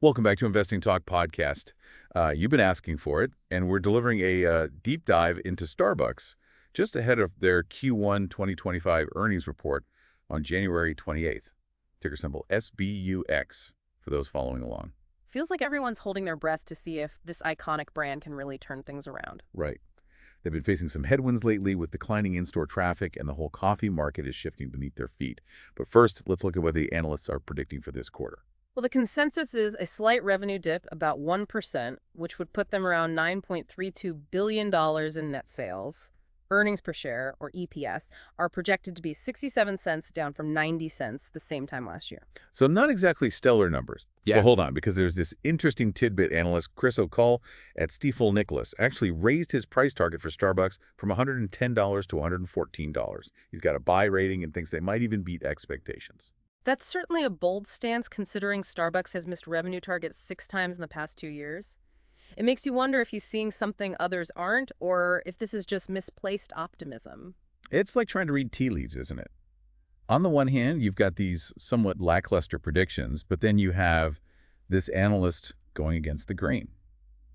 Welcome back to Investing Talk podcast. You've been asking for it, and we're delivering a deep dive into Starbucks just ahead of their Q1 2025 earnings report on January 28th. Ticker symbol SBUX for those following along. Feels like everyone's holding their breath to see if this iconic brand can really turn things around. Right. They've been facing some headwinds lately with declining in-store traffic, and the whole coffee market is shifting beneath their feet. But first, let's look at what the analysts are predicting for this quarter. Well, the consensus is a slight revenue dip, about 1%, which would put them around $9.32 billion in net sales. Earnings per share, or EPS, are projected to be 67 cents, down from 90 cents the same time last year. So not exactly stellar numbers. Yeah. Well, hold on, because there's this interesting tidbit. Analyst Chris O'Cull at Stifel Nicolaus actually raised his price target for Starbucks from $110 to $114. He's got a buy rating and thinks they might even beat expectations. That's certainly a bold stance considering Starbucks has missed revenue targets 6 times in the past 2 years. It makes you wonder if he's seeing something others aren't, or if this is just misplaced optimism. It's like trying to read tea leaves, isn't it? On the one hand, you've got these somewhat lackluster predictions, but then you have this analyst going against the grain.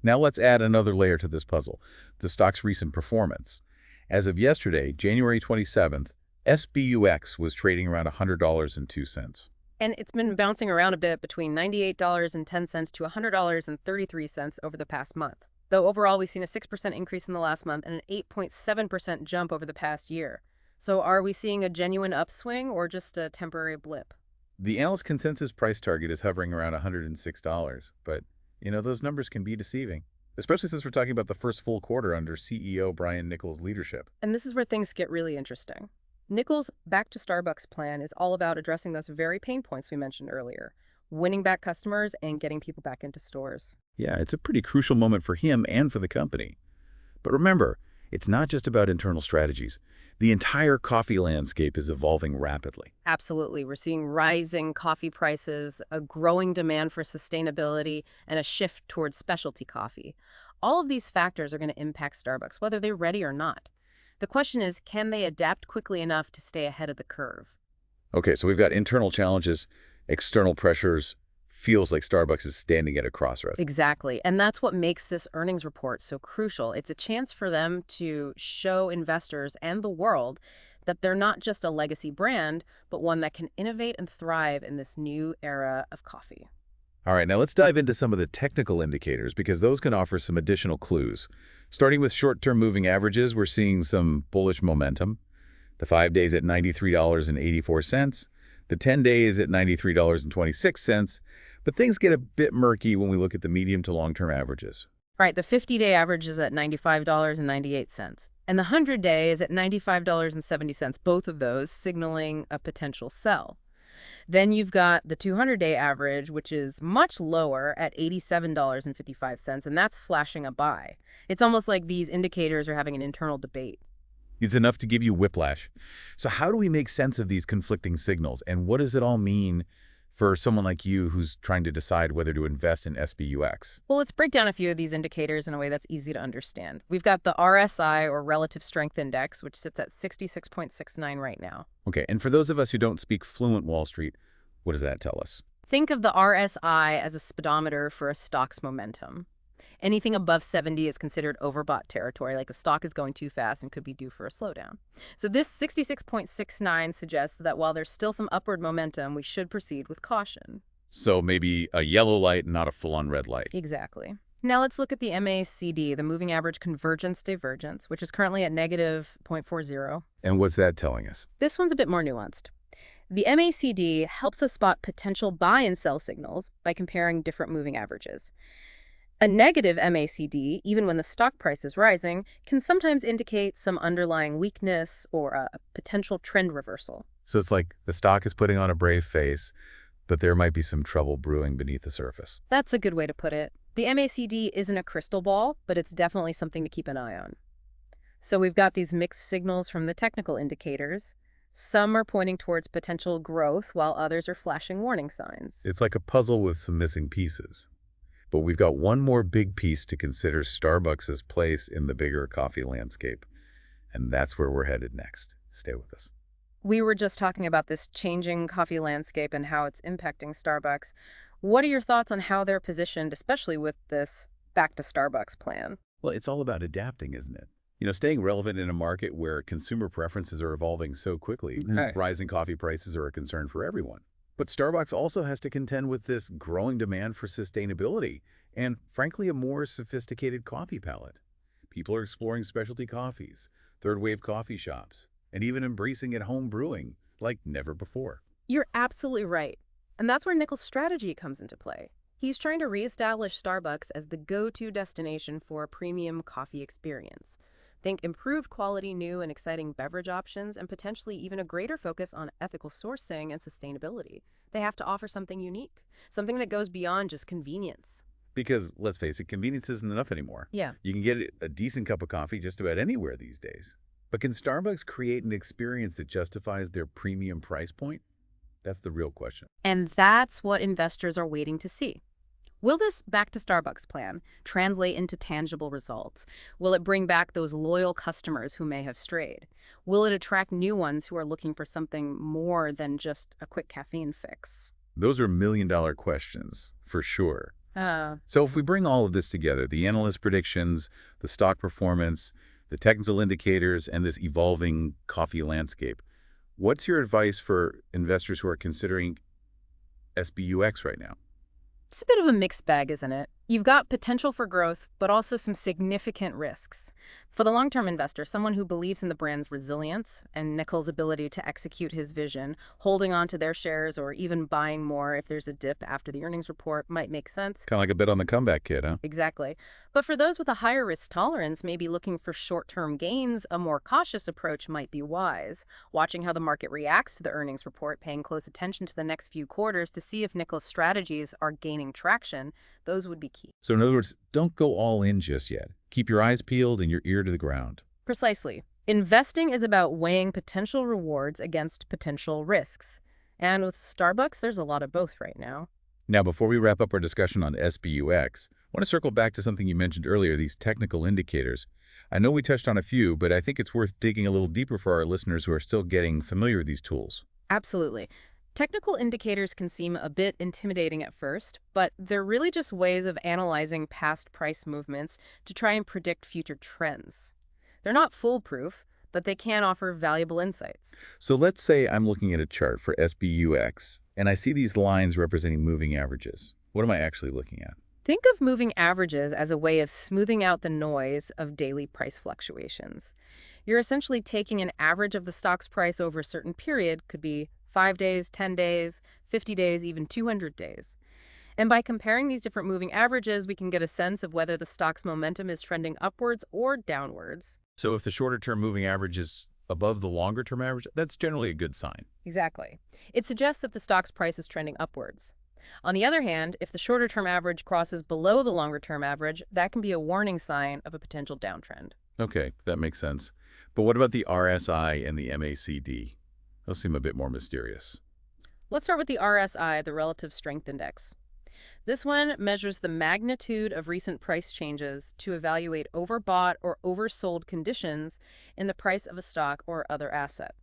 Now let's add another layer to this puzzle, the stock's recent performance. As of yesterday, January 27th, SBUX was trading around $100.02. And it's been bouncing around a bit between $98.10 to $100.33 over the past month. Though overall, we've seen a 6% increase in the last month and an 8.7% jump over the past year. So are we seeing a genuine upswing or just a temporary blip? The analyst consensus price target is hovering around $106, but, those numbers can be deceiving, especially since we're talking about the first full quarter under CEO Brian Niccol's leadership. And this is where things get really interesting. Niccol's Back to Starbucks plan is all about addressing those very pain points we mentioned earlier, winning back customers and getting people back into stores. Yeah, it's a pretty crucial moment for him and for the company. But remember, it's not just about internal strategies. The entire coffee landscape is evolving rapidly. Absolutely. We're seeing rising coffee prices, a growing demand for sustainability, and a shift towards specialty coffee. All of these factors are going to impact Starbucks, whether they're ready or not. The question is, can they adapt quickly enough to stay ahead of the curve? Okay, so we've got internal challenges, external pressures. Feels like Starbucks is standing at a crossroads. Exactly. And that's what makes this earnings report so crucial. It's a chance for them to show investors and the world that they're not just a legacy brand, but one that can innovate and thrive in this new era of coffee. All right, now let's dive into some of the technical indicators because those can offer some additional clues. Starting with short-term moving averages, we're seeing some bullish momentum. The 5 days at $93.84, the 10 days at $93.26, but things get a bit murky when we look at the medium to long-term averages. Right, the 50-day average is at $95.98, and the 100-day is at $95.70, both of those signaling a potential sell. Then you've got the 200-day average, which is much lower at $87.55, and that's flashing a buy. It's almost like these indicators are having an internal debate. It's enough to give you whiplash. So how do we make sense of these conflicting signals, and what does it all mean for someone like you who's trying to decide whether to invest in SBUX? Well, let's break down a few of these indicators in a way that's easy to understand. We've got the RSI, or Relative Strength Index, which sits at 66.69 right now. Okay, and for those of us who don't speak fluent Wall Street, what does that tell us? Think of the RSI as a speedometer for a stock's momentum. Anything above 70 is considered overbought territory, like the stock is going too fast and could be due for a slowdown. So this 66.69 suggests that while there's still some upward momentum, we should proceed with caution. So maybe a yellow light, not a full-on red light. Exactly. Now let's look at the MACD, the Moving Average Convergence Divergence, which is currently at negative 0.40. And what's that telling us? This one's a bit more nuanced. The MACD helps us spot potential buy and sell signals by comparing different moving averages. A negative MACD, even when the stock price is rising, can sometimes indicate some underlying weakness or a potential trend reversal. So it's like the stock is putting on a brave face, but there might be some trouble brewing beneath the surface. That's a good way to put it. The MACD isn't a crystal ball, but it's definitely something to keep an eye on. So we've got these mixed signals from the technical indicators. Some are pointing towards potential growth, while others are flashing warning signs. It's like a puzzle with some missing pieces. But we've got one more big piece to consider: Starbucks' place in the bigger coffee landscape. And that's where we're headed next. Stay with us. We were just talking about this changing coffee landscape and how it's impacting Starbucks. What are your thoughts on how they're positioned, especially with this back to Starbucks plan? Well, it's all about adapting, isn't it? Staying relevant in a market where consumer preferences are evolving so quickly. Right. Rising coffee prices are a concern for everyone. But Starbucks also has to contend with this growing demand for sustainability and, frankly, a more sophisticated coffee palate. People are exploring specialty coffees, third-wave coffee shops, and even embracing at-home brewing like never before. You're absolutely right. And that's where Niccol's strategy comes into play. He's trying to reestablish Starbucks as the go-to destination for a premium coffee experience. Think improved quality, new and exciting beverage options, and potentially even a greater focus on ethical sourcing and sustainability. They have to offer something unique, something that goes beyond just convenience. Because, let's face it, convenience isn't enough anymore. Yeah. You can get a decent cup of coffee just about anywhere these days. But can Starbucks create an experience that justifies their premium price point? That's the real question. And that's what investors are waiting to see. Will this back to Starbucks plan translate into tangible results? Will it bring back those loyal customers who may have strayed? Will it attract new ones who are looking for something more than just a quick caffeine fix? Those are million-dollar questions, for sure. So if we bring all of this together, the analyst predictions, the stock performance, the technical indicators, and this evolving coffee landscape, what's your advice for investors who are considering SBUX right now? It's a bit of a mixed bag, isn't it? You've got potential for growth, but also some significant risks. For the long-term investor, someone who believes in the brand's resilience and Niccol's ability to execute his vision, holding on to their shares or even buying more if there's a dip after the earnings report might make sense. Kind of like a bet on the comeback kid, huh? Exactly. But for those with a higher risk tolerance, maybe looking for short-term gains, a more cautious approach might be wise, watching how the market reacts to the earnings report, paying close attention to the next few quarters to see if Niccol's strategies are gaining traction. Those would be key. So in other words, don't go all in just yet. Keep your eyes peeled and your ear to the ground. Precisely. Investing is about weighing potential rewards against potential risks. And with Starbucks, there's a lot of both right now. Now, before we wrap up our discussion on SBUX, I want to circle back to something you mentioned earlier, these technical indicators. I know we touched on a few, but I think it's worth digging a little deeper for our listeners who are still getting familiar with these tools. Absolutely. Technical indicators can seem a bit intimidating at first, but they're really just ways of analyzing past price movements to try and predict future trends. They're not foolproof, but they can offer valuable insights. So let's say I'm looking at a chart for SBUX, and I see these lines representing moving averages. What am I actually looking at? Think of moving averages as a way of smoothing out the noise of daily price fluctuations. You're essentially taking an average of the stock's price over a certain period, could be 5 days, 10 days, 50 days, even 200 days. And by comparing these different moving averages, we can get a sense of whether the stock's momentum is trending upwards or downwards. So if the shorter-term moving average is above the longer-term average, that's generally a good sign. Exactly. It suggests that the stock's price is trending upwards. On the other hand, if the shorter-term average crosses below the longer-term average, that can be a warning sign of a potential downtrend. Okay, that makes sense. But what about the RSI and the MACD? Those seem a bit more mysterious. Let's start with the RSI, the Relative Strength Index. This one measures the magnitude of recent price changes to evaluate overbought or oversold conditions in the price of a stock or other asset.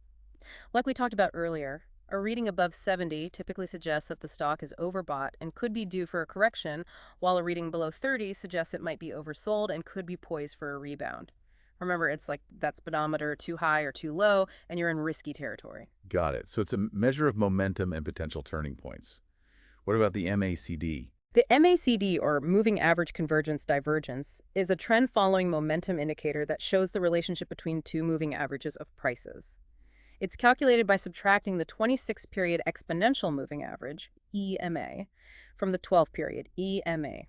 Like we talked about earlier, a reading above 70 typically suggests that the stock is overbought and could be due for a correction, while a reading below 30 suggests it might be oversold and could be poised for a rebound. Remember, it's like that speedometer too high or too low, and you're in risky territory. Got it. So it's a measure of momentum and potential turning points. What about the MACD? The MACD, or Moving Average Convergence Divergence, is a trend-following momentum indicator that shows the relationship between two moving averages of prices. It's calculated by subtracting the 26-period exponential moving average, EMA, from the 12-period, EMA.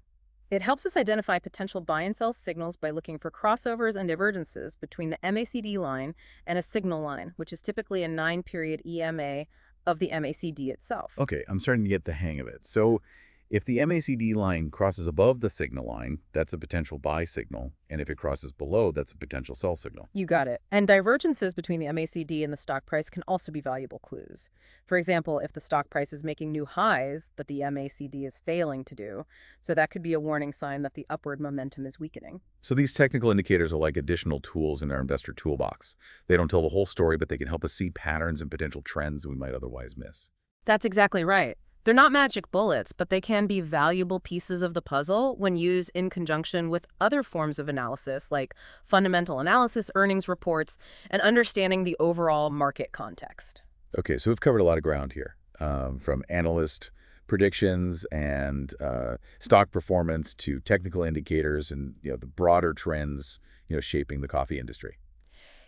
It helps us identify potential buy and sell signals by looking for crossovers and divergences between the MACD line and a signal line, which is typically a 9-period EMA of the MACD itself. Okay, I'm starting to get the hang of it. So if the MACD line crosses above the signal line, that's a potential buy signal. And if it crosses below, that's a potential sell signal. You got it. And divergences between the MACD and the stock price can also be valuable clues. For example, if the stock price is making new highs, but the MACD is failing to do, so that could be a warning sign that the upward momentum is weakening. So these technical indicators are like additional tools in our investor toolbox. They don't tell the whole story, but they can help us see patterns and potential trends we might otherwise miss. That's exactly right. They're not magic bullets, but they can be valuable pieces of the puzzle when used in conjunction with other forms of analysis like fundamental analysis, earnings reports, and understanding the overall market context. Okay, so we've covered a lot of ground here, from analyst predictions and stock performance to technical indicators and the broader trends shaping the coffee industry.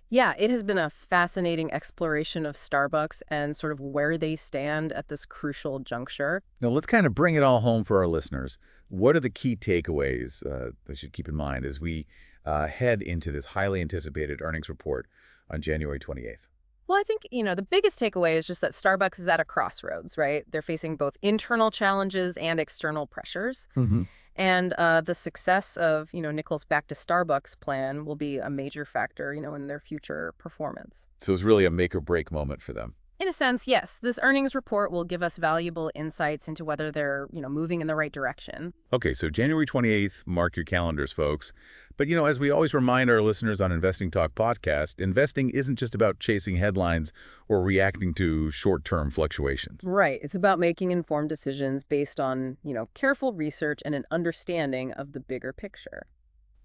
Yeah, it has been a fascinating exploration of Starbucks and sort of where they stand at this crucial juncture. Now let's kind of bring it all home for our listeners. What are the key takeaways they should keep in mind as we head into this highly anticipated earnings report on January 28th? Well, I think, the biggest takeaway is just that Starbucks is at a crossroads, right? They're facing both internal challenges and external pressures. Hmm. And the success of, Niccol's Back to Starbucks plan will be a major factor, in their future performance. So it's really a make or break moment for them. In a sense, yes, this earnings report will give us valuable insights into whether they're, moving in the right direction. Okay, so January 28th, mark your calendars, folks. But, as we always remind our listeners on Investing Talk podcast, investing isn't just about chasing headlines or reacting to short-term fluctuations. Right. It's about making informed decisions based on, careful research and an understanding of the bigger picture.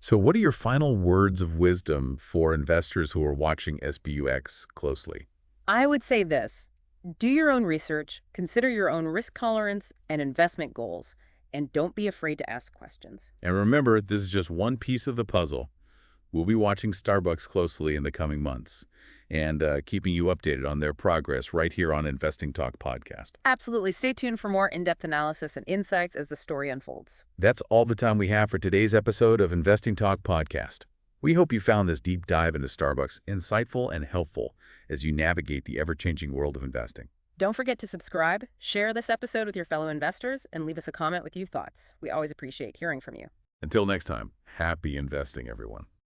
So what are your final words of wisdom for investors who are watching SBUX closely? I would say this: do your own research, consider your own risk tolerance and investment goals, and don't be afraid to ask questions. And remember, this is just one piece of the puzzle. We'll be watching Starbucks closely in the coming months and keeping you updated on their progress right here on Investing Talk podcast. Absolutely. Stay tuned for more in-depth analysis and insights as the story unfolds. That's all the time we have for today's episode of Investing Talk podcast. We hope you found this deep dive into Starbucks insightful and helpful as you navigate the ever-changing world of investing. Don't forget to subscribe, share this episode with your fellow investors, and leave us a comment with your thoughts. We always appreciate hearing from you. Until next time, happy investing, everyone.